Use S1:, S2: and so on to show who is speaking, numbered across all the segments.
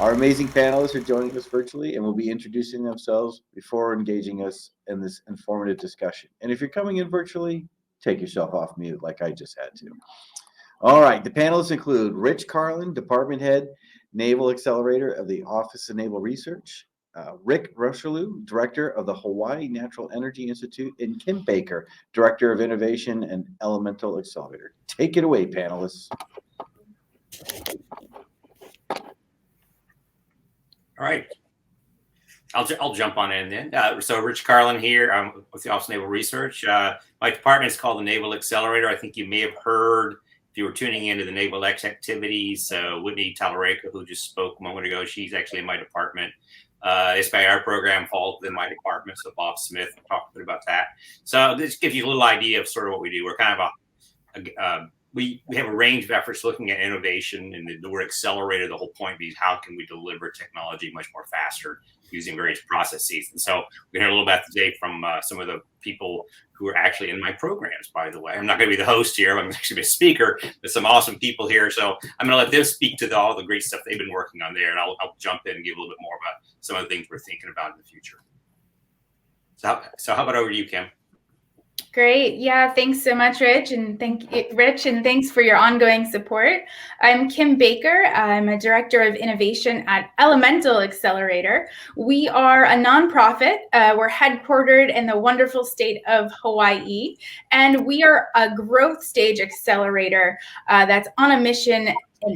S1: Our amazing panelists are joining us virtually and will be introducing themselves before engaging us in this informative discussion. And if you're coming in virtually, take yourself off mute like I just had to. All right, the panelists include Rich Carlin, Department Head, Naval Accelerator of the Office of Naval Research, Rick Roshlow, Director of the Hawaii Natural Energy Institute, and Kim Baker, Director of Innovation and Elemental Accelerator. Take it away, panelists.
S2: All right, I'll jump on in then. So Rich Carlin here. I'm with the Office of Naval Research. My department is called the Naval Accelerator. I think you may have heard, if you were tuning into the Naval X activities, Whitney Talareka, who just spoke a moment ago, she's actually in my department. SBIR program falls within my department, so Bob Smith talked a bit about that. So this gives you a little idea of sort of what we do. We're kind of we have a range of efforts looking at innovation, and the word accelerator, the whole point being how can we deliver technology much more faster using various processes. And so we're going to hear a little bit today from some of the people who are actually in my programs, by the way. I'm not going to be the host here. I'm actually a speaker. There's some awesome people here. So I'm going to let them speak to all the great stuff they've been working on there. And I'll jump in and give a little bit more about some of the things we're thinking about in the future. So how about over to you, Kim?
S3: Great. Yeah, thanks so much, Rich, and thanks for your ongoing support. I'm Kim Baker. I'm a Director of Innovation at Elemental Accelerator. We are a nonprofit. We're headquartered in the wonderful state of Hawaii, and we are a growth stage accelerator that's on a mission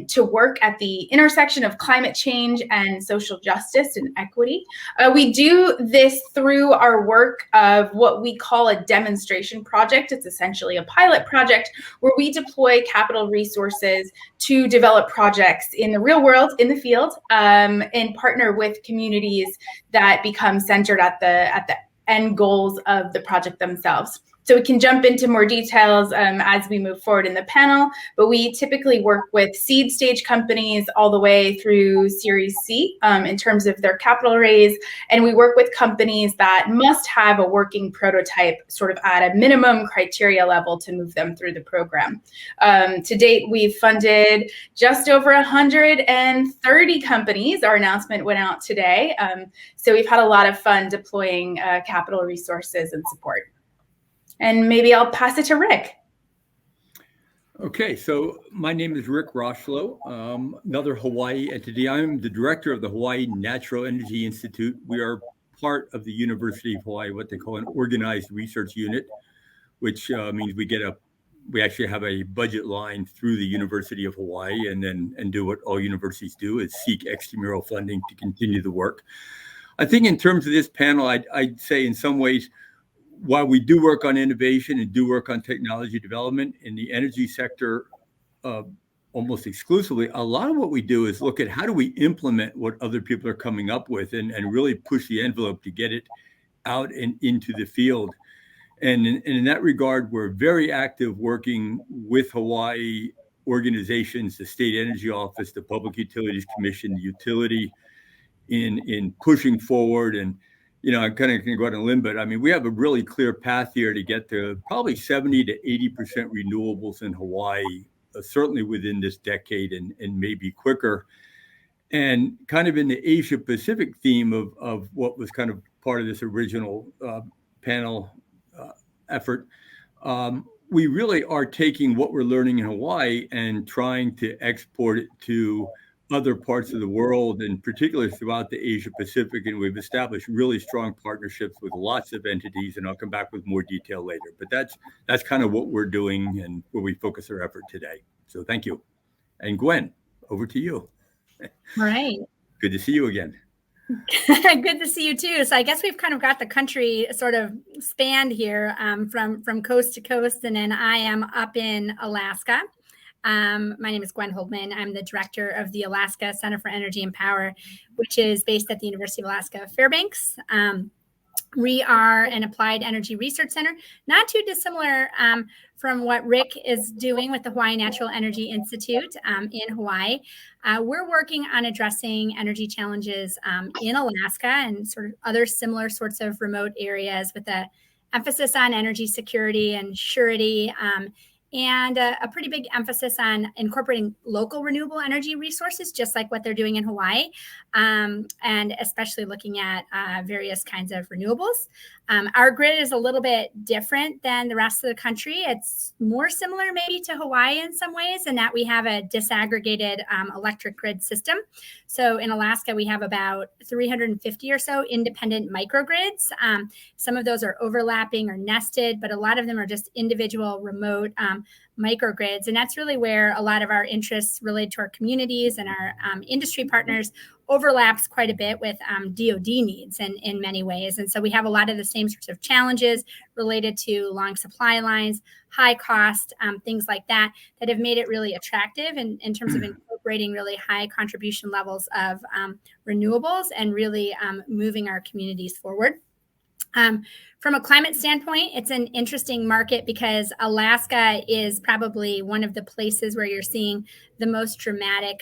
S3: to work at the intersection of climate change and social justice and equity. We do this through our work of what we call a demonstration project. It's essentially a pilot project where we deploy capital resources to develop projects in the real world, in the field, and partner with communities that become centered at the end goals of the project themselves. So we can jump into more details as we move forward in the panel, but we typically work with seed stage companies all the way through Series C in terms of their capital raise. And we work with companies that must have a working prototype sort of at a minimum criteria level to move them through the program. To date, we've funded just over 130 companies. Our announcement went out today. So we've had a lot of fun deploying capital resources and support. And maybe I'll pass it to Rick.
S4: Okay, so my name is Rick Roshlow, another Hawaii entity. I'm the director of the Hawaii Natural Energy Institute. We are part of the University of Hawaii, what they call an organized research unit, which means we actually have a budget line through the University of Hawaii and do what all universities do, is seek extramural funding to continue the work. I think in terms of this panel, I'd say in some ways, while we do work on innovation and do work on technology development in the energy sector almost exclusively, a lot of what we do is look at how do we implement what other people are coming up with and really push the envelope to get it out and into the field. And in that regard, we're very active working with Hawaii organizations, the State Energy Office, the Public Utilities Commission, the utility in pushing forward. And I'm kind of going to go out on a limb, but I mean, we have a really clear path here to get to probably 70 to 80% renewables in Hawaii, certainly within this decade and maybe quicker. And kind of in the Asia Pacific theme of what was kind of part of this original panel effort, we really are taking what we're learning in Hawaii and trying to export it to other parts of the world, and particularly throughout the Asia Pacific. And we've established really strong partnerships with lots of entities, and I'll come back with more detail later. But that's kind of what we're doing and where we focus our effort today. So thank you. And Gwen, over to you.
S5: All right.
S4: Good to see you again.
S5: Good to see you too. So I guess we've kind of got the country sort of spanned here from coast to coast, and then I am up in Alaska. My name is Gwen Holdman. I'm the director of the Alaska Center for Energy and Power, which is based at the University of Alaska Fairbanks. We are an applied energy research center, not too dissimilar from what Rick is doing with the Hawaii Natural Energy Institute in Hawaii. We're working on addressing energy challenges in Alaska and sort of other similar sorts of remote areas with an emphasis on energy security and surety and a pretty big emphasis on incorporating local renewable energy resources, just like what they're doing in Hawaii, and especially looking at various kinds of renewables. Our grid is a little bit different than the rest of the country. It's more similar maybe to Hawaii in some ways, in that we have a disaggregated electric grid system. So in Alaska, we have about 350 or so independent microgrids. Some of those are overlapping or nested, but a lot of them are just individual remote microgrids. And that's really where a lot of our interests related to our communities and our industry partners overlaps quite a bit with DoD needs in many ways. And so we have a lot of the same sorts of challenges related to long supply lines, high cost, things like that have made it really attractive in terms of incorporating really high contribution levels of renewables and really moving our communities forward. From a climate standpoint, it's an interesting market because Alaska is probably one of the places where you're seeing the most dramatic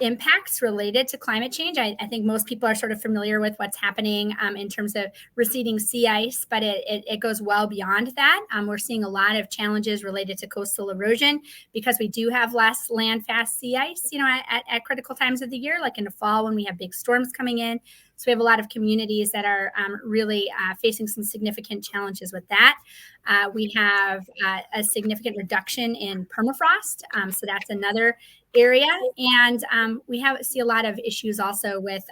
S5: impacts related to climate change. I think most people are sort of familiar with what's happening in terms of receding sea ice, but it goes well beyond that. We're seeing a lot of challenges related to coastal erosion because we do have less land-fast sea ice, at critical times of the year, like in the fall when we have big storms coming in. So we have a lot of communities that are really facing some significant challenges with that. We have a significant reduction in permafrost. So that's another area. And we see a lot of issues also with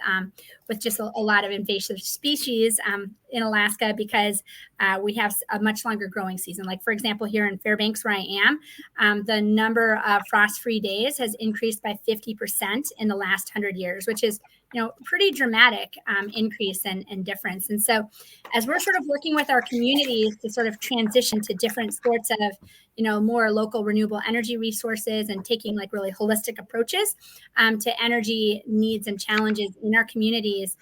S5: just a lot of invasive species in Alaska because we have a much longer growing season. Like, for example, here in Fairbanks, where I am, the number of frost-free days has increased by 50% in the last 100 years, which is pretty dramatic increase and difference. And so as we're sort of working with our communities to sort of transition to different sorts of, more local renewable energy resources and taking like really holistic approaches to energy needs and challenges in our communities,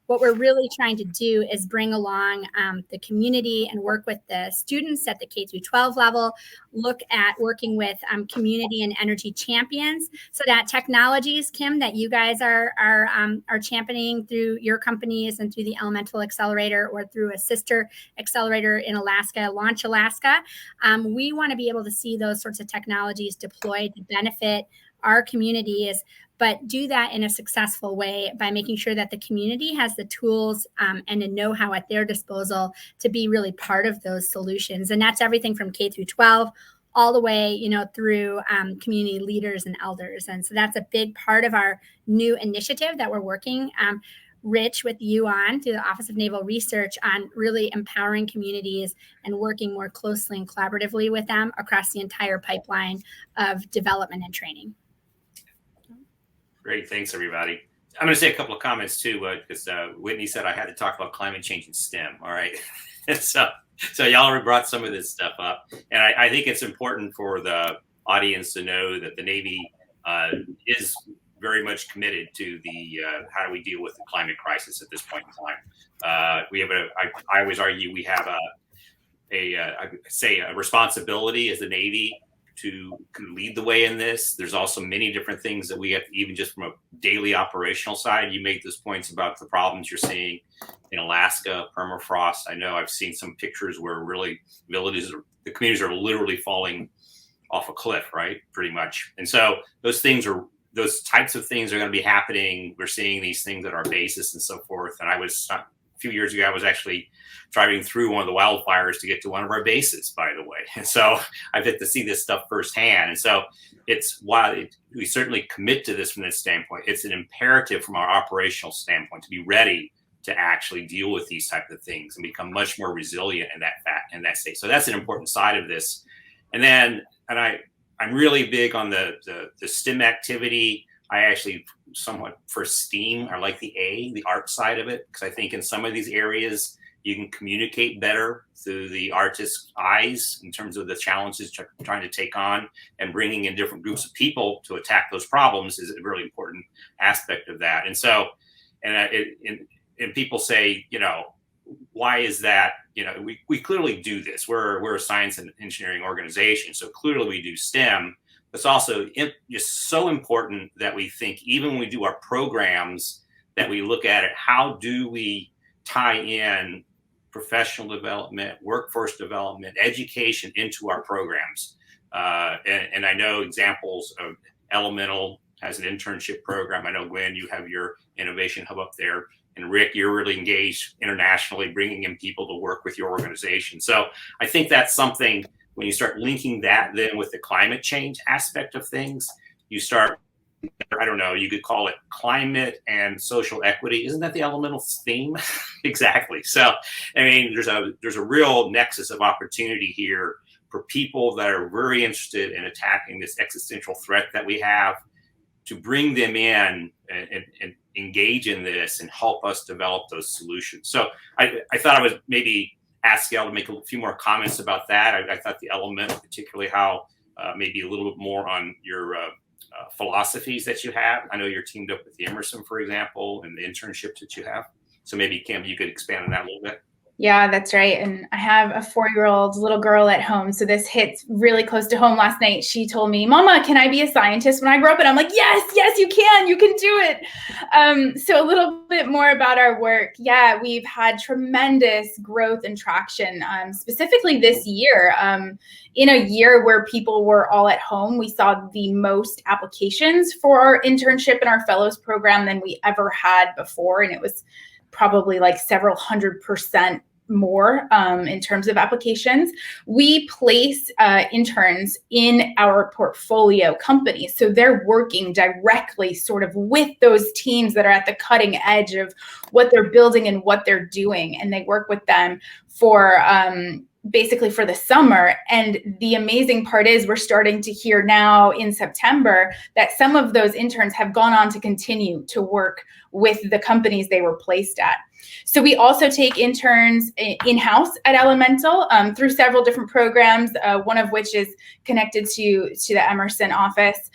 S5: what we're really trying to do is bring along the community and work with the students at the K-12 level, look at working with community and energy champions so that technologies, Kim, that you guys are championing through your companies and through the Elemental Accelerator or through a sister accelerator in Alaska, Launch Alaska, we want to be able to see those sorts of technologies deployed to benefit our communities, but do that in a successful way by making sure that the community has the tools and the know-how at their disposal to be really part of those solutions. And that's everything from K through 12 all the way, through community leaders and elders. And so that's a big part of our new initiative that we're working, Rich, with you on through the Office of Naval Research on really empowering communities and working more closely and collaboratively with them across the entire pipeline of development and training.
S2: Great. Thanks, everybody. I'm going to say a couple of comments, too, because Whitney said I had to talk about climate change in STEM. All right. so y'all already brought some of this stuff up. And I think it's important for the audience to know that the Navy is very much committed to the how do we deal with the climate crisis at this point in time. We have I always argue we have a responsibility as the Navy to lead the way in this. There's also many different things that we have, even just from a daily operational side. You make those points about the problems you're seeing in Alaska, permafrost. I know I've seen some pictures where really the communities are literally falling off a cliff, right? Pretty much. And so those types of things are going to be happening. We're seeing these things at our bases and so forth. And a few years ago, I was actually driving through one of the wildfires to get to one of our bases, by the way. And so I've had to see this stuff firsthand. And so we certainly commit to this from this standpoint. It's an imperative from our operational standpoint to be ready to actually deal with these type of things and become much more resilient in that state. So that's an important side of this. And I'm really big on the STEM activity. I actually somewhat for STEAM, I like the art side of it, because I think in some of these areas you can communicate better through the artist's eyes in terms of the challenges you're trying to take on, and bringing in different groups of people to attack those problems is a really important aspect of that. And so, and people say, why is that? We clearly do this. We're a science and engineering organization, so clearly we do STEM. It's also just so important that we think, even when we do our programs, that we look at it, how do we tie in professional development, workforce development, education into our programs. And I know examples of Elemental has an internship program. I know, Gwen, you have your innovation hub up there. And Rick, you're really engaged internationally, bringing in people to work with your organization. So I think that's something, when you start linking that then with the climate change aspect of things, you start, I don't know, you could call it climate and social equity. Isn't that the Elemental theme? Exactly. So, I mean, there's a real nexus of opportunity here for people that are very interested in attacking this existential threat that we have, to bring them in and engage in this and help us develop those solutions. So I thought I would maybe ask y'all to make a few more comments about that. I thought the element, particularly how maybe a little bit more on your philosophies that you have. I know you're teamed up with the Emerson, for example, and the internships that you have. So maybe, Kim, you could expand on that a little bit.
S3: Yeah, that's right. And I have a 4-year-old little girl at home. So this hits really close to home. Last night, she told me, Mama, can I be a scientist when I grow up? And I'm like, yes, you can do it. So a little bit more about our work. Yeah, we've had tremendous growth and traction, specifically this year. In a year where people were all at home, we saw the most applications for our internship and our fellows program than we ever had before. And it was probably like several 100% more in terms of applications. We place interns in our portfolio companies. So they're working directly sort of with those teams that are at the cutting edge of what they're building and what they're doing. And they work with them for basically for the summer. And the amazing part is we're starting to hear now in September that some of those interns have gone on to continue to work with the companies they were placed at. So we also take interns in-house at Elemental through several different programs, one of which is connected to the Emerson office.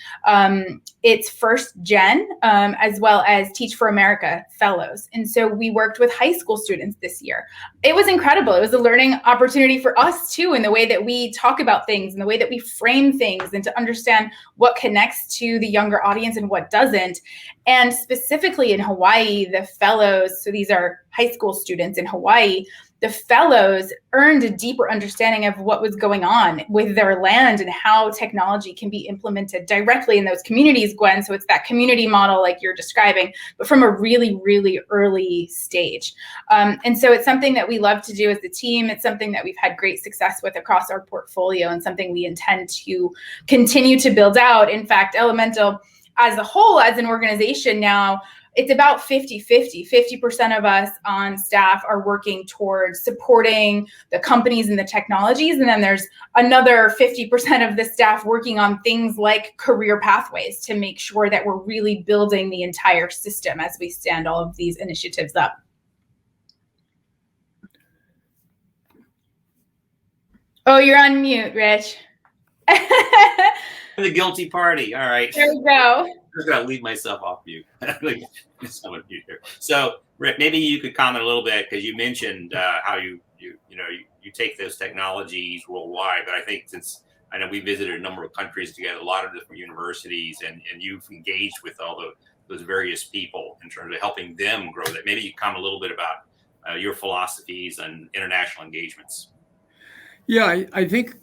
S3: It's First Gen, as well as Teach for America fellows. And so we worked with high school students this year. It was incredible. It was a learning opportunity for us too, in the way that we talk about things and the way that we frame things, and to understand what connects to the younger audience and what doesn't. And specifically in Hawaii, the fellows, so these are high school students in Hawaii, the fellows earned a deeper understanding of what was going on with their land and how technology can be implemented directly in those communities, Gwen. So it's that community model like you're describing, but from a really, really early stage. And so it's something that we love to do as a team. It's something that we've had great success with across our portfolio, and something we intend to continue to build out. In fact, Elemental as a whole, as an organization now, it's about 50-50. 50% of us on staff are working towards supporting the companies and the technologies. And then there's another 50% of the staff working on things like career pathways to make sure that we're really building the entire system as we stand all of these initiatives up. Oh, you're on mute, Rich.
S2: The guilty party. All right.
S3: There we go.
S2: I'm just gonna leave myself off mute. So, Rick, maybe you could comment a little bit, because you mentioned how you take those technologies worldwide. But I think, since I know we visited a number of countries together, a lot of different universities, and you've engaged with all those various people in terms of helping them grow that. Maybe you comment a little bit about your philosophies and international engagements.
S4: Yeah, I think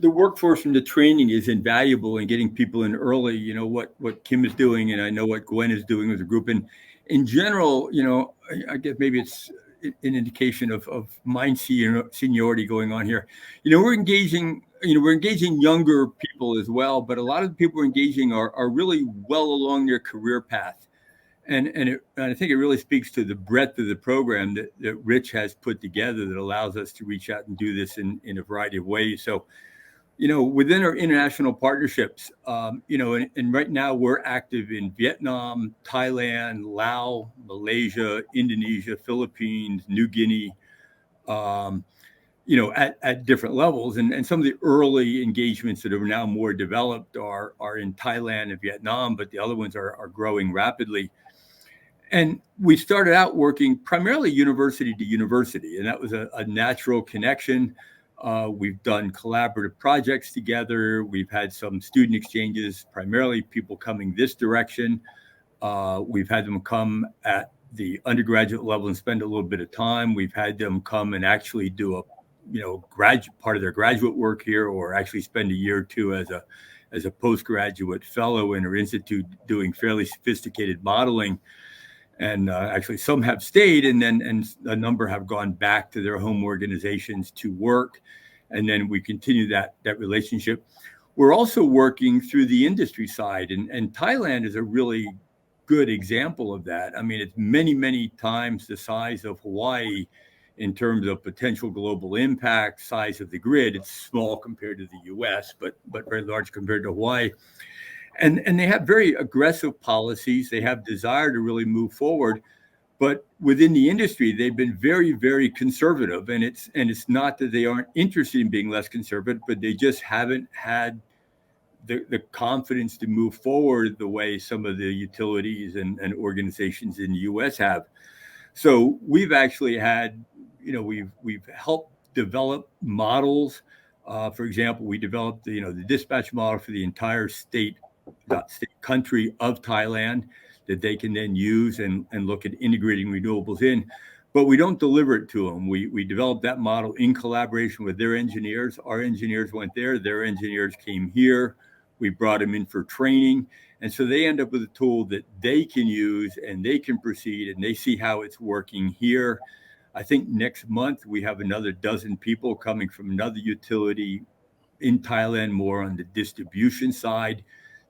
S4: the workforce and the training is invaluable in getting people in early. You know what Kim is doing, and I know what Gwen is doing with the group. And in general, I guess maybe it's an indication of mind seniority going on here. We're engaging younger people as well, but a lot of the people we're engaging are really well along their career path. And I think it really speaks to the breadth of the program that Rich has put together that allows us to reach out and do this in a variety of ways. So, within our international partnerships, and right now we're active in Vietnam, Thailand, Laos, Malaysia, Indonesia, Philippines, New Guinea, at different levels. And some of the early engagements that are now more developed are in Thailand and Vietnam, but the other ones are growing rapidly. And we started out working primarily university to university, and that was a natural connection. We've done collaborative projects together. We've had some student exchanges, primarily people coming this direction. We've had them come at the undergraduate level and spend a little bit of time. We've had them come and actually do a, graduate part of their graduate work here, or actually spend a year or two as a postgraduate fellow in our institute doing fairly sophisticated modeling. And actually some have stayed, and a number have gone back to their home organizations to work. And then we continue that relationship. We're also working through the industry side, and Thailand is a really good example of that. I mean, it's many, many times the size of Hawaii in terms of potential global impact, size of the grid. It's small compared to the US, but very large compared to Hawaii. And they have very aggressive policies. They have desire to really move forward. But within the industry, they've been very, very conservative. And it's not that they aren't interested in being less conservative, but they just haven't had the confidence to move forward the way some of the utilities and organizations in the US have. So we've actually had, we've helped develop models. For example, we developed the dispatch model for the entire country of Thailand that they can then use and look at integrating renewables in. But we don't deliver it to them. We developed that model in collaboration with their engineers. Our engineers went there. Their engineers came here. We brought them in for training. And so they end up with a tool that they can use and they can proceed, and they see how it's working here. I think next month we have another dozen people coming from another utility in Thailand, more on the distribution side.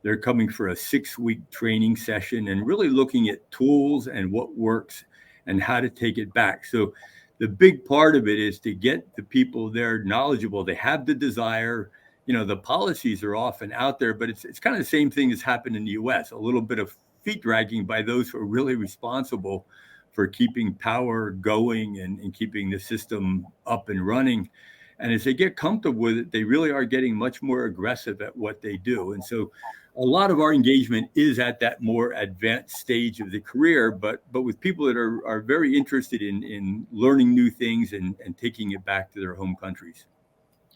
S4: They're coming for a 6-week training session and really looking at tools and what works and how to take it back. So the big part of it is to get the people there knowledgeable. They have the desire. The policies are often out there, but it's kind of the same thing that's happened in the US, a little bit of feet dragging by those who are really responsible for keeping power going and keeping the system up and running. And as they get comfortable with it, they really are getting much more aggressive at what they do. And so a lot of our engagement is at that more advanced stage of the career, but with people that are very interested in learning new things and taking it back to their home countries.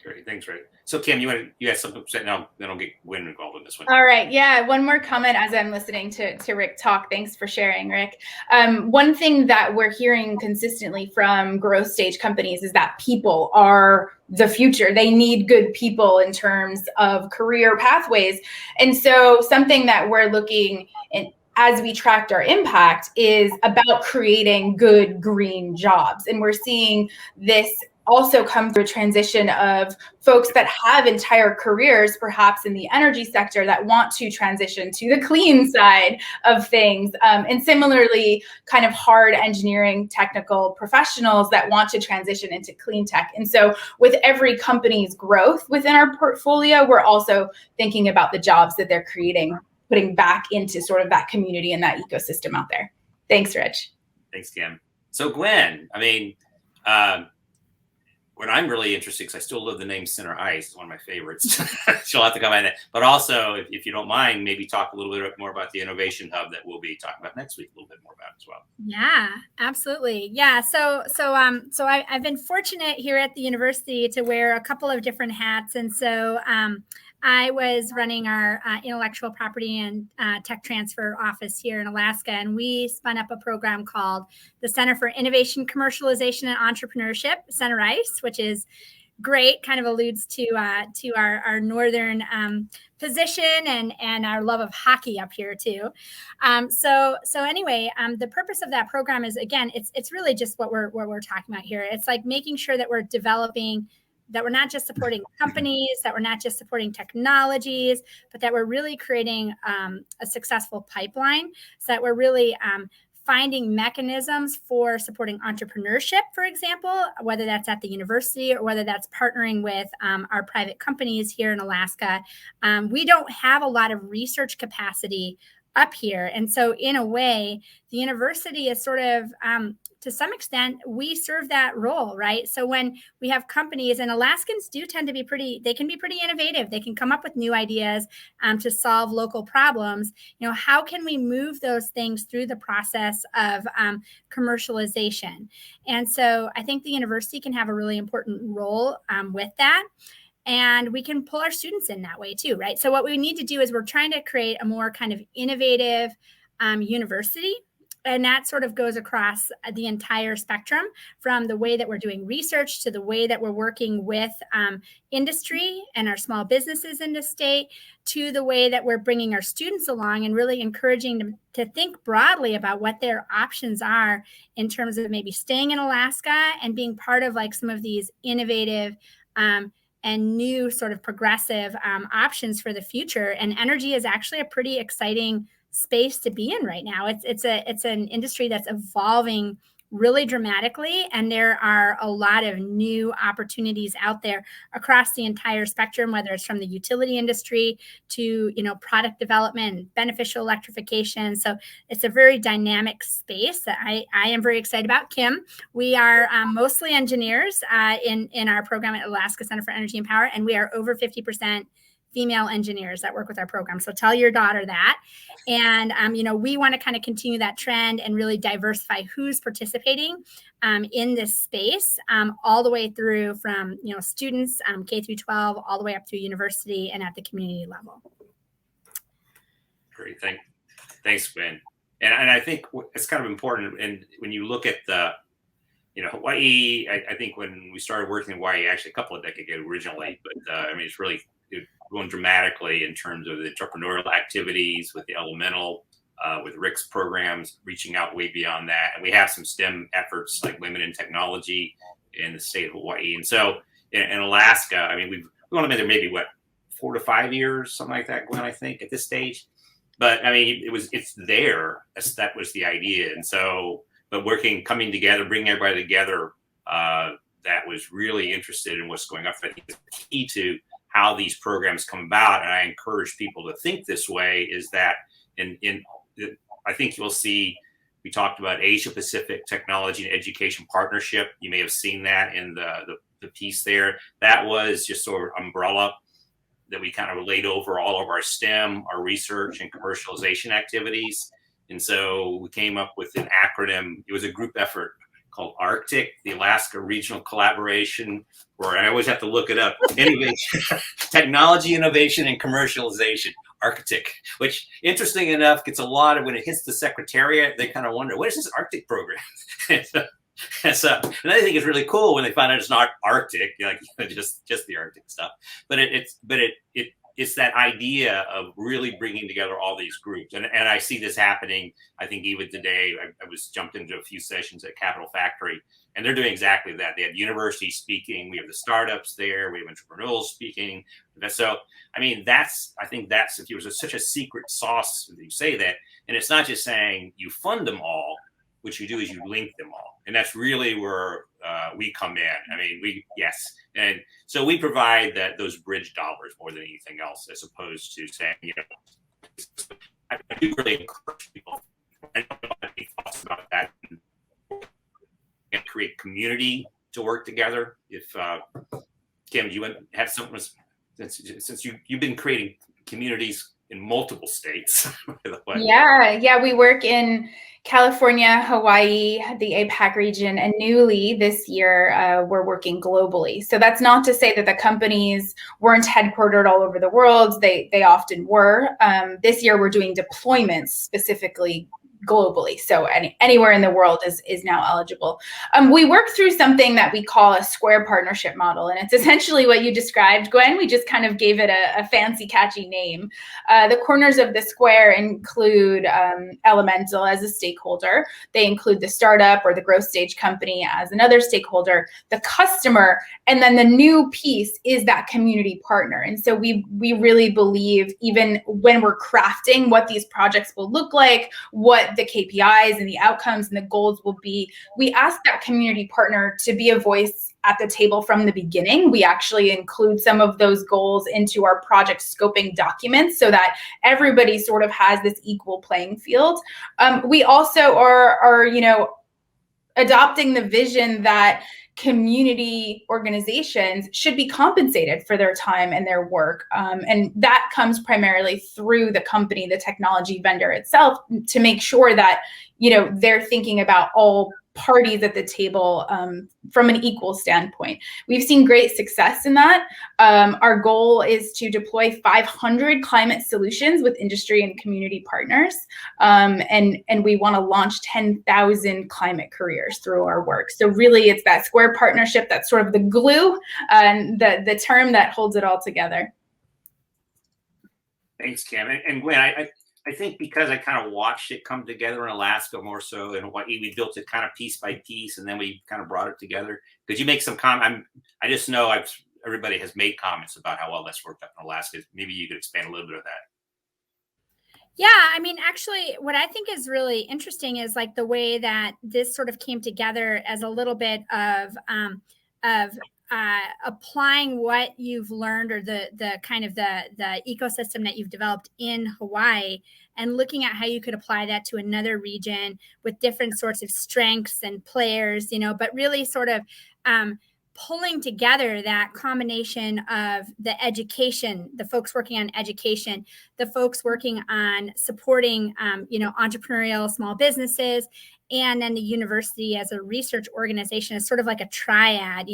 S2: Great, thanks, Rick. So Kim, you had something to say now, then I'll get Gwen involved in this one.
S3: All right. Yeah. One more comment as I'm listening to Rick talk. Thanks for sharing, Rick. One thing that we're hearing consistently from growth stage companies is that people are the future. They need good people in terms of career pathways. And so something that we're looking at as we tracked our impact is about creating good green jobs. And we're seeing this also come through a transition of folks that have entire careers, perhaps in the energy sector, that want to transition to the clean side of things. And similarly, kind of hard engineering technical professionals that want to transition into clean tech. And so with every company's growth within our portfolio, we're also thinking about the jobs that they're creating, putting back into sort of that community and that ecosystem out there. Thanks, Rich.
S2: Thanks, Kim. So Gwen, what I'm really interested, because I still love the name Center Ice, it's one of my favorites. She'll have to come in. But also, if you don't mind, maybe talk a little bit more about the Innovation Hub that we'll be talking about next week, a little bit more about as well.
S5: Yeah, absolutely. Yeah. So I've been fortunate here at the university to wear a couple of different hats. And so I was running our intellectual property and tech transfer office here in Alaska, and we spun up a program called the Center for Innovation, Commercialization, and Entrepreneurship, Center ICE, which is great, kind of alludes to our northern position and our love of hockey up here too. So anyway, the purpose of that program is, again, it's really just what we're talking about here. It's like making sure that we're developing, that we're not just supporting companies, that we're not just supporting technologies, but that we're really creating a successful pipeline, so that we're really finding mechanisms for supporting entrepreneurship, for example, whether that's at the university or whether that's partnering with our private companies here in Alaska. We don't have a lot of research capacity up here. And so in a way, the university is sort of, to some extent, we serve that role, right? So when we have companies, and Alaskans do tend to be they can be pretty innovative. They can come up with new ideas to solve local problems. How can we move those things through the process of commercialization? And so I think the university can have a really important role with that. And we can pull our students in that way too, right? So what we need to do is we're trying to create a more kind of innovative university And that sort of goes across the entire spectrum, from the way that we're doing research to the way that we're working with industry and our small businesses in the state, to the way that we're bringing our students along and really encouraging them to think broadly about what their options are in terms of maybe staying in Alaska and being part of like some of these innovative and new sort of progressive options for the future. And energy is actually a pretty exciting space to be in right now. It's an industry that's evolving really dramatically, and there are a lot of new opportunities out there across the entire spectrum, whether it's from the utility industry to product development, beneficial electrification. So it's a very dynamic space that I am very excited about. Kim, we are mostly engineers in our program at Alaska Center for Energy and Power, and we are over 50% female engineers that work with our program. So tell your daughter that. And, we want to kind of continue that trend and really diversify who's participating in this space, all the way through from, students K through 12, all the way up through university and at the community level.
S2: Great. Thanks, Gwen. And I think it's kind of important. And when you look at the, Hawaii, I think when we started working in Hawaii, actually a couple of decades ago originally, but it's really grown dramatically in terms of the entrepreneurial activities with the elemental, with Rick's programs, reaching out way beyond that. And we have some STEM efforts like Women in Technology in the state of Hawaii. And so in Alaska, we've only been there maybe 4 to 5 years, something like that, Gwen, I think at this stage. But it's there. That was the idea. And so, but coming together, bringing everybody together, that was really interested in what's going on. I think it's key to how these programs come about, and I encourage people to think this way, is that I think you'll see, we talked about Asia Pacific Technology and Education Partnership. You may have seen that in the piece there. That was just sort of umbrella that we kind of laid over all of our STEM, our research and commercialization activities. And so we came up with an acronym. It was a group effort called ARCTIC, the Alaska Regional Collaboration, or I always have to look it up, Innovation, Technology, Innovation, and Commercialization, ARCTIC, which interesting enough gets a lot of, when it hits the Secretariat, they kind of wonder, what is this ARCTIC program? And so and I think it's really cool when they find out it's not Arctic, just the Arctic stuff, but it's that idea of really bringing together all these groups. And I see this happening. I think even today, I was jumped into a few sessions at Capital Factory, and they're doing exactly that. They have universities speaking. We have the startups there. We have entrepreneurs speaking. So, I think that's, if it was such a secret sauce, that you say that, and it's not just saying you fund them all. What you do is you link them all. And that's really where we come in. Yes. And so we provide those bridge dollars more than anything else, as opposed to saying, I do really encourage people. I don't know any thoughts about that, and create community to work together. If Kim, do you have something, since you've been creating communities in multiple states?
S3: Yeah, we work in California, Hawaii, the APAC region, and newly this year, we're working globally. So that's not to say that the companies weren't headquartered all over the world. They often were. This year, we're doing deployments specifically globally. So anywhere in the world is now eligible. We work through something that we call a square partnership model. And it's essentially what you described, Gwen. We just kind of gave it a fancy, catchy name. The corners of the square include Elemental as a stakeholder. They include the startup or the growth stage company as another stakeholder, the customer, and then the new piece is that community partner. And so we really believe, even when we're crafting what these projects will look like, what the KPIs and the outcomes and the goals will be, we ask that community partner to be a voice at the table from the beginning. We actually include some of those goals into our project scoping documents so that everybody sort of has this equal playing field. We also are adopting the vision that community organizations should be compensated for their time and their work. And that comes primarily through the company, the technology vendor itself, to make sure that, they're thinking about all parties at the table from an equal standpoint. We've seen great success in that. Our goal is to deploy 500 climate solutions with industry and community partners. And we want to launch 10,000 climate careers through our work. So really it's that square partnership that's sort of the glue and the term that holds it all together.
S2: Thanks, Kim. And Gwen, I think because I kind of watched it come together in Alaska more so in Hawaii, we built it kind of piece by piece, and then we kind of brought it together. Could you make some comment? I just know everybody has made comments about how well that's worked out in Alaska. Maybe you could expand a little bit of that.
S5: Yeah, I mean, actually, what I think is really interesting is like the way that this sort of came together as a little bit of applying what you've learned or the kind of the ecosystem that you've developed in Hawaii and looking at how you could apply that to another region with different sorts of strengths and players, but really sort of pulling together that combination of the education, the folks working on education, the folks working on supporting, entrepreneurial small businesses, and then the university as a research organization is sort of like a triad,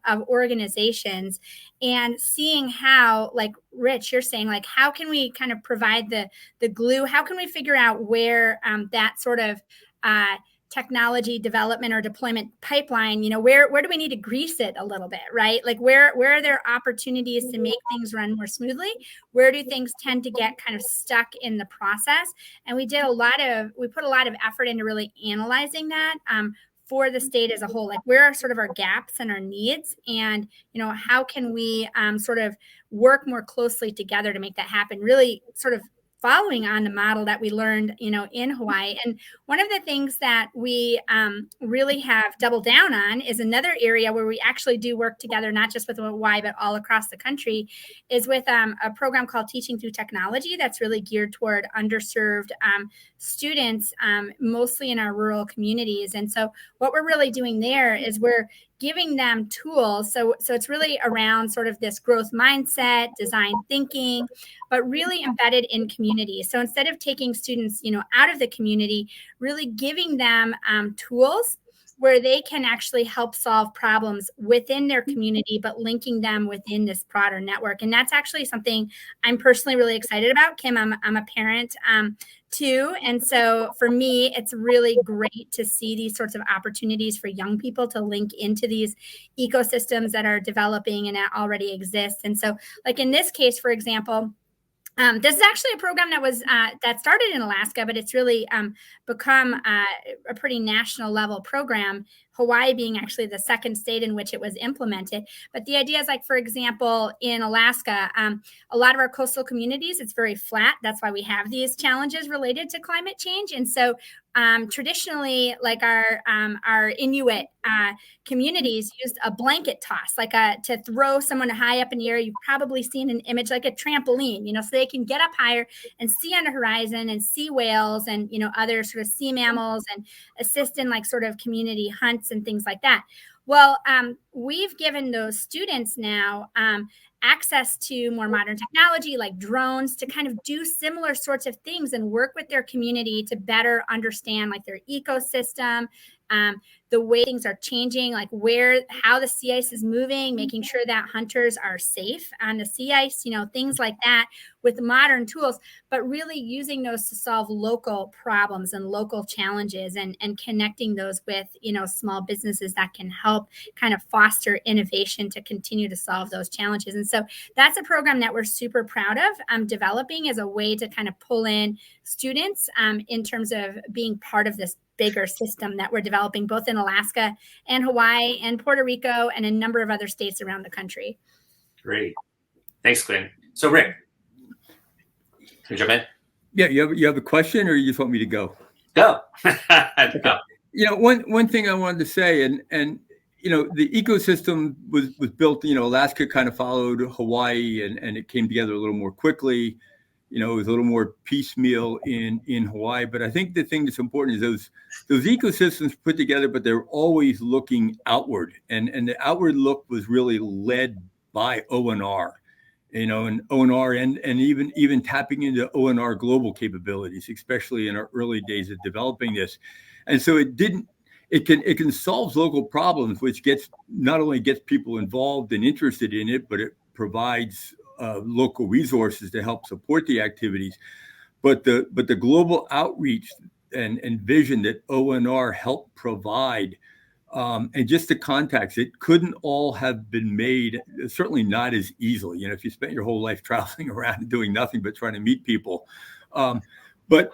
S5: of organizations, and seeing how, like Rich, you're saying, like, how can we kind of provide the glue? How can we figure out where that sort of technology development or deployment pipeline, where do we need to grease it a little bit, right? Like where are there opportunities to make things run more smoothly? Where do things tend to get kind of stuck in the process? And we put a lot of effort into really analyzing that for the state as a whole. Like where are sort of our gaps and our needs, and how can we sort of work more closely together to make that happen? Really sort of following on the model that we learned, in Hawaii. And one of the things that we really have doubled down on is another area where we actually do work together, not just with Hawaii, but all across the country, is with a program called Teaching Through Technology that's really geared toward underserved students, mostly in our rural communities. And so what we're really doing there is we're giving them tools. So it's really around sort of this growth mindset, design thinking, but really embedded in community. So instead of taking students, out of the community, really giving them tools where they can actually help solve problems within their community, but linking them within this broader network. And that's actually something I'm personally really excited about. Kim, I'm a parent too. And so for me, it's really great to see these sorts of opportunities for young people to link into these ecosystems that are developing and that already exist. And so like in this case, for example, this is actually a program that was that started in Alaska, but it's really become a pretty national level program, Hawaii being actually the second state in which it was implemented. But the idea is, like, for example, in Alaska, a lot of our coastal communities, it's very flat. That's why we have these challenges related to climate change. And so traditionally, like our Inuit communities used a blanket toss, like to throw someone high up in the air. You've probably seen an image like a trampoline, so they can get up higher and see on the horizon and see whales and, other sort of sea mammals and assist in like sort of community hunts and things like that. Well, we've given those students now access to more modern technology like drones to kind of do similar sorts of things and work with their community to better understand like their ecosystem, the way things are changing, like how the sea ice is moving, making sure that hunters are safe on the sea ice, things like that with modern tools, but really using those to solve local problems and local challenges and connecting those with, small businesses that can help kind of foster innovation to continue to solve those challenges. And so that's a program that we're super proud of developing as a way to kind of pull in students in terms of being part of this bigger system that we're developing both in Alaska and Hawaii and Puerto Rico and a number of other states around the country.
S2: Great. Thanks, Glenn. So Rick, can you jump in?
S4: Yeah, you have a question, or you just want me to go?
S2: Go.
S4: Okay. One thing I wanted to say, and the ecosystem was built, Alaska kind of followed Hawaii and it came together a little more quickly. It was a little more piecemeal in Hawaii. But I think the thing that's important is those ecosystems put together, but they're always looking outward. And the outward look was really led by ONR, and ONR and even tapping into ONR global capabilities, especially in our early days of developing this. And so it didn't it can solve local problems, which not only gets people involved and interested in it, but it provides local resources to help support the activities. But the global outreach and vision that ONR helped provide, and just the contacts, it couldn't all have been made, certainly not as easily. If you spent your whole life traveling around and doing nothing but trying to meet people, but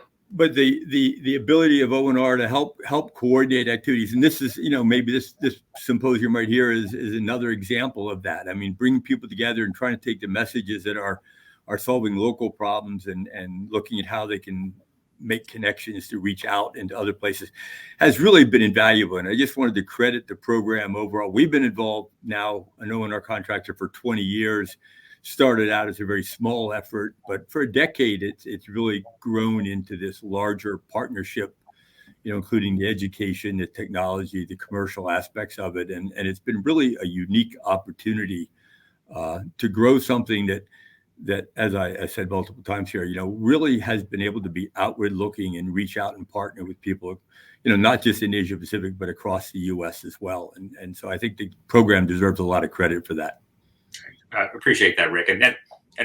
S4: the ability of ONR to help coordinate activities, and this is, maybe this symposium right here is another example of that. I mean, bringing people together and trying to take the messages that are solving local problems and looking at how they can make connections to reach out into other places has really been invaluable. And I just wanted to credit the program overall. We've been involved now, an ONR contractor, for 20 years. Started out as a very small effort, but for a decade, it's really grown into this larger partnership, including the education, the technology, the commercial aspects of it. And it's been really a unique opportunity to grow something that, as I said multiple times here, really has been able to be outward looking and reach out and partner with people, not just in Asia Pacific, but across the US as well. And so I think the program deserves a lot of credit for that.
S2: I appreciate that, Rick. And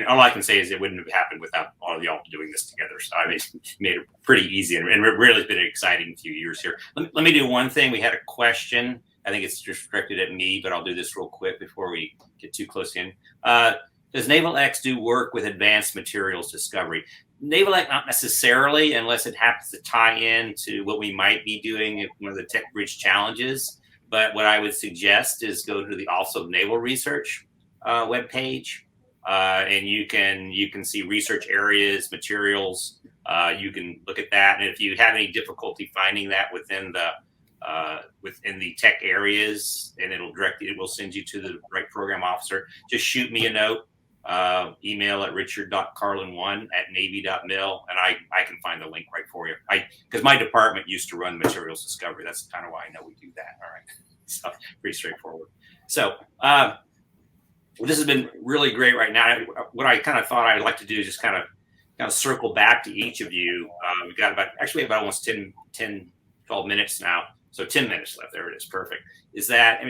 S2: all I can say is it wouldn't have happened without all of y'all doing this together. So I mean, it's made it pretty easy, and it really has been an exciting few years here. Let me do one thing. We had a question. I think it's just directed at me, but I'll do this real quick before we get too close in. Does Naval X do work with advanced materials discovery? Naval X, not necessarily, unless it happens to tie in to what we might be doing at one of the Tech Bridge challenges. But what I would suggest is go to the Office of Naval Research webpage, and you can see research areas, materials. You can look at that, and if you have any difficulty finding that within the tech areas, and it will send you to the right program officer. Just shoot me a note, email at richard.carlin1@navy.mil, and I can find the link right for you. Because my department used to run materials discovery. That's kind of why I know we do that. All right, so pretty straightforward. So. This has been really great right now. What I kind of thought I'd like to do is just kind of circle back to each of you. We've got about almost 12 minutes now. So 10 minutes left. There it is. Perfect. Is that,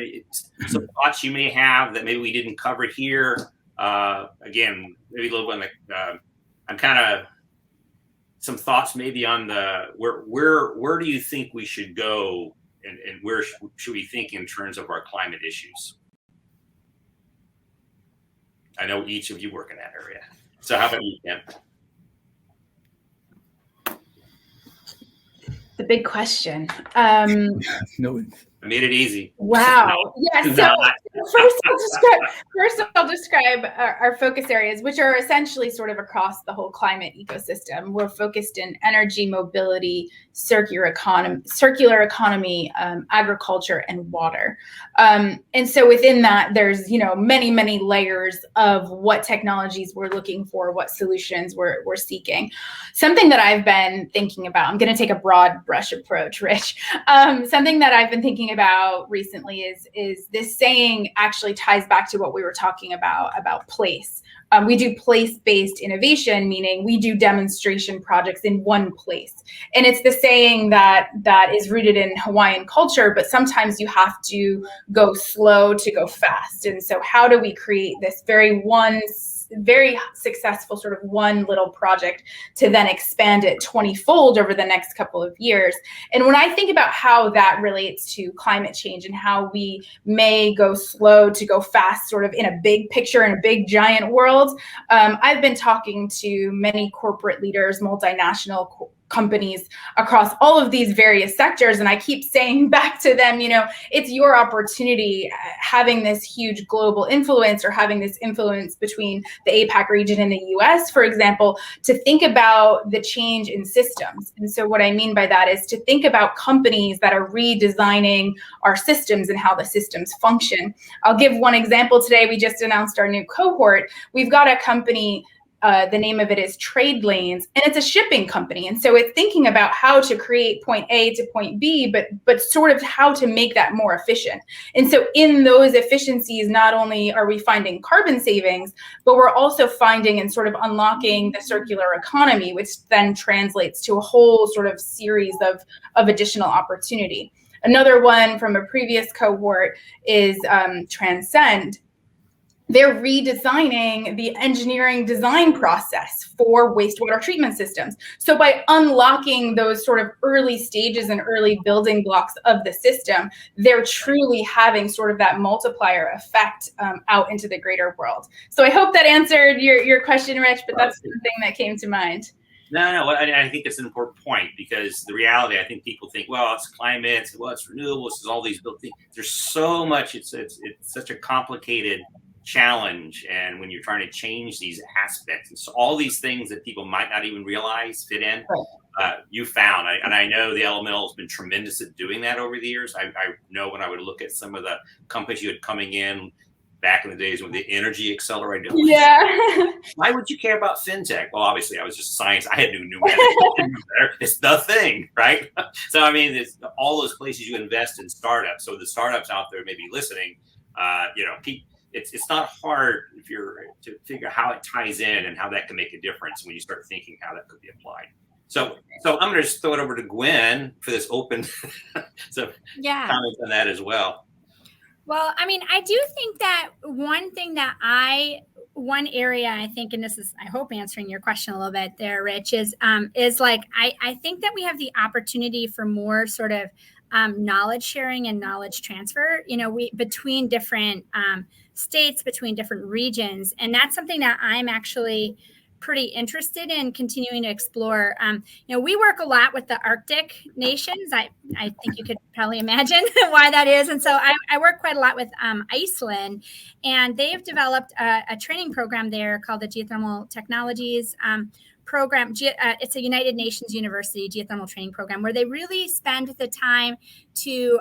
S2: some thoughts you may have that maybe we didn't cover here? Again, maybe a little bit I'm kind of some thoughts maybe on where do you think we should go and where should we think in terms of our climate issues? I know each of you work in that area. So how about you, Kim?
S3: The big question.
S4: No.
S2: I made it easy.
S3: Wow.
S2: No.
S3: Yeah. So first I'll describe our focus areas, which are essentially sort of across the whole climate ecosystem. We're focused in energy, mobility, circular economy, agriculture, and water. And so within that, there's many, many layers of what technologies we're looking for, what solutions we're seeking. Something that I've been thinking about, I'm going to take a broad brush approach, Rich. Something that I've been thinking about recently is this saying actually ties back to what we were talking about place. We do place-based innovation, meaning we do demonstration projects in one place. And it's the saying that is rooted in Hawaiian culture, but sometimes you have to go slow to go fast. And so how do we create this very successful sort of one little project to then expand it 20-fold over the next couple of years? And when I think about how that relates to climate change and how we may go slow to go fast sort of in a big picture, in a big giant world, I've been talking to many corporate leaders, multinational companies across all of these various sectors. And I keep saying back to them, it's your opportunity, having this huge global influence or having this influence between the APAC region and the US, for example, to think about the change in systems. And so what I mean by that is to think about companies that are redesigning our systems and how the systems function. I'll give one example today. We just announced our new cohort. We've got a company, the name of it is Trade Lanes, and it's a shipping company. And so it's thinking about how to create point A to point B, but sort of how to make that more efficient. And so in those efficiencies, not only are we finding carbon savings, but we're also finding and sort of unlocking the circular economy, which then translates to a whole sort of series of additional opportunity. Another one from a previous cohort is Transcend. They're redesigning the engineering design process for wastewater treatment systems. So by unlocking those sort of early stages and early building blocks of the system, they're truly having sort of that multiplier effect out into the greater world. So I hope that answered your question, Rich, but that's the thing that came to mind.
S2: No, I think it's an important point, because the reality, I think people think, well, it's climate, well, it's renewables, it's all these built things. There's so much, it's such a complicated challenge, and when you're trying to change these aspects, and so all these things that people might not even realize fit in, you found, and I know the Elemental has been tremendous at doing that over the years. I know when I would look at some of the companies you had coming in back in the days with the Energy Accelerator.
S3: Yeah.
S2: Why would you care about fintech? Well, obviously, I was just science. I had no it's the thing, right? So, I mean, it's all those places you invest in startups. So the startups out there may be listening, it's not hard if you're to figure out how it ties in and how that can make a difference when you start thinking how that could be applied. So I'm going to just throw it over to Gwen for this open comments on that as well.
S5: Well, I mean, I do think that one area I think, and this is, I hope, answering your question a little bit there, Rich, is like, I think that we have the opportunity for more sort of knowledge sharing and knowledge transfer, between different states, between different regions. And that's something that I'm actually pretty interested in continuing to explore. We work a lot with the Arctic nations. I think you could probably imagine why that is. And so I work quite a lot with Iceland, and they've developed a training program there called the Geothermal Technologies program. It's a United Nations University geothermal training program where they really spend the time to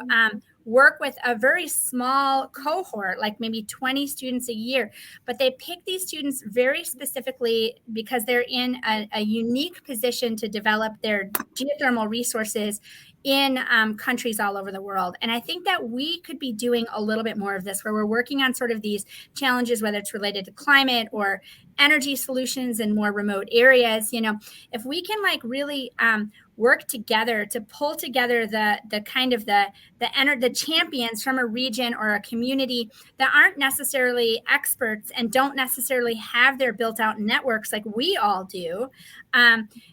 S5: work with a very small cohort, like maybe 20 students a year. But they pick these students very specifically because they're in a unique position to develop their geothermal resources in countries all over the world. And I think that we could be doing a little bit more of this, where we're working on sort of these challenges, whether it's related to climate or energy solutions in more remote areas. If we can really work together to pull together the kind of the champions from a region or a community that aren't necessarily experts and don't necessarily have their built out networks like we all do,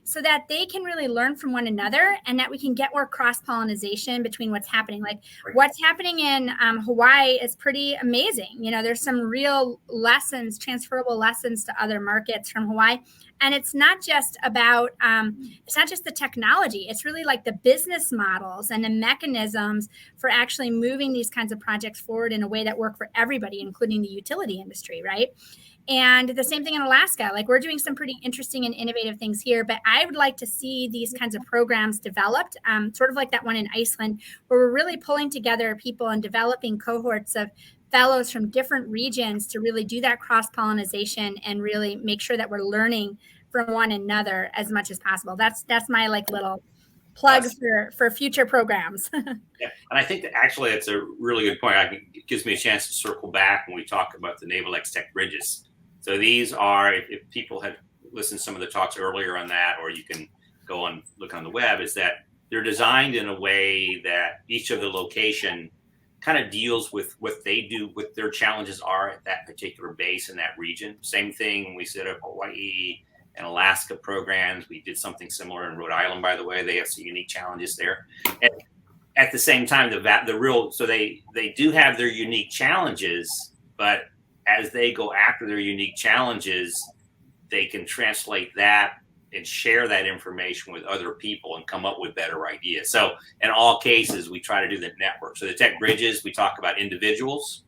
S5: so that they can really learn from one another, and that we can get more cross-pollination between what's happening. Like what's happening in Hawaii is pretty amazing. There's some real lessons, transferable lessons to other markets from Hawaii. And it's not just about, it's not just the technology. It's really like the business models and the mechanisms for actually moving these kinds of projects forward in a way that work for everybody, including the utility industry, right? And the same thing in Alaska. Like, we're doing some pretty interesting and innovative things here, but I would like to see these kinds of programs developed, sort of like that one in Iceland, where we're really pulling together people and developing cohorts of fellows from different regions to really do that cross-pollination and really make sure that we're learning from one another as much as possible. That's my little plug for future programs.
S2: Yeah, and I think that actually it's a really good point. It gives me a chance to circle back when we talk about the Naval X Tech bridges. So these are, if people had listened to some of the talks earlier on that, or you can go and look on the web, is that they're designed in a way that each of the location kind of deals with what they do, what their challenges are at that particular base in that region. Same thing when we set up Hawaii and Alaska programs. We did something similar in Rhode Island, by the way. They have some unique challenges there. And at the same time, so they do have their unique challenges, but as they go after their unique challenges, they can translate that and share that information with other people and come up with better ideas. So in all cases, we try to do the network. So the tech bridges, we talk about individuals,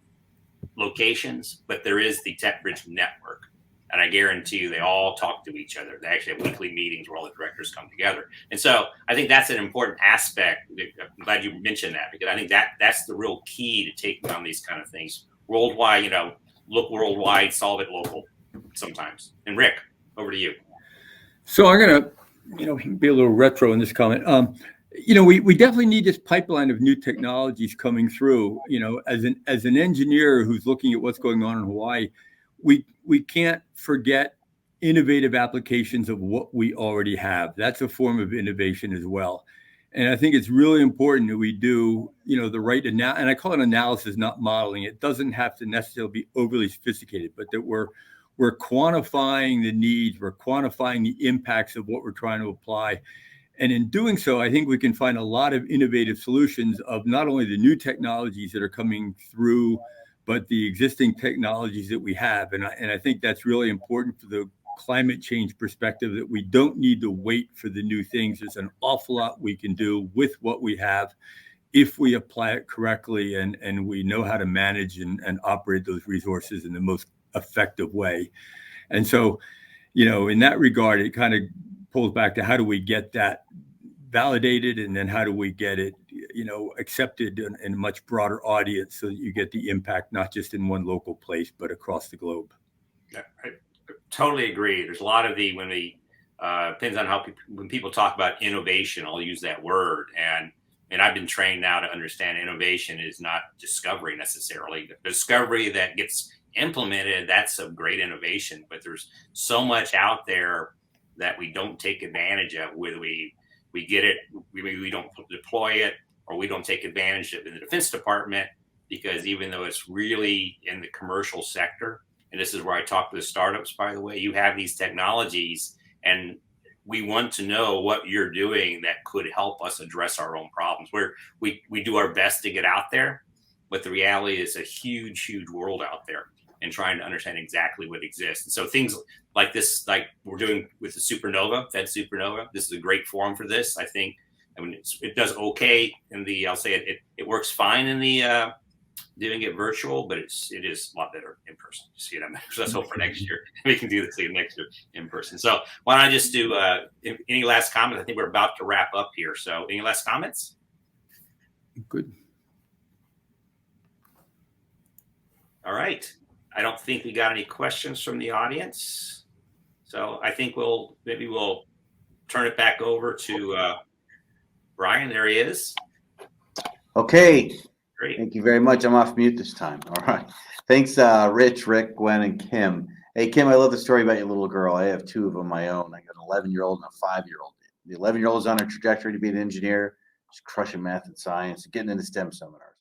S2: locations, but there is the tech bridge network. And I guarantee you, they all talk to each other. They actually have weekly meetings where all the directors come together. And so I think that's an important aspect. I'm glad you mentioned that, because I think that's the real key to taking on these kind of things worldwide. Look worldwide, solve it local sometimes. And Rick, over to you.
S4: So I'm going to, be a little retro in this comment. We definitely need this pipeline of new technologies coming through. As an engineer who's looking at what's going on in Hawaii, we can't forget innovative applications of what we already have. That's a form of innovation as well. And I think it's really important that we do, the right and I call it analysis, not modeling. It doesn't have to necessarily be overly sophisticated, but that we're quantifying the needs, we're quantifying the impacts of what we're trying to apply. And in doing so, I think we can find a lot of innovative solutions of not only the new technologies that are coming through, but the existing technologies that we have. And I think that's really important for the climate change perspective, that we don't need to wait for the new things. There's an awful lot we can do with what we have if we apply it correctly and we know how to manage and operate those resources in the most effective way. And so, in that regard, it kind of pulls back to how do we get that validated, and then how do we get it, accepted in a much broader audience, so that you get the impact not just in one local place, but across the globe.
S2: Yeah, I totally agree. There's a lot of depends on how when people talk about innovation, I'll use that word. And I've been trained now to understand innovation is not discovery necessarily. The discovery that gets implemented, that's a great innovation, but there's so much out there that we don't take advantage of, whether we get it, we don't deploy it, or we don't take advantage of it in the Defense Department, because even though it's really in the commercial sector, and this is where I talk to the startups, by the way, you have these technologies, and we want to know what you're doing that could help us address our own problems. We do our best to get out there, but the reality is a huge, huge world out there, and trying to understand exactly what exists. And so things like this, like we're doing with the supernova, Fed supernova, this is a great forum for this. I think, it does okay in I'll say it works fine in the doing it virtual, but it is a lot better in person. So let's hope for next year we can do this next year in person. So why don't I just do any last comments? I think we're about to wrap up here. So any last comments?
S4: Good.
S2: All right. I don't think we got any questions from the audience. So I think we'll turn it back over to Brian. There he is.
S1: Okay.
S2: Great.
S1: Thank you very much. I'm off mute this time. All right. Thanks, Rich, Rick, Gwen, and Kim. Hey, Kim, I love the story about your little girl. I have two of them my own. I got an 11-year-old and a 5-year-old. The 11-year-old is on her trajectory to be an engineer. She's crushing math and science, getting into STEM seminars.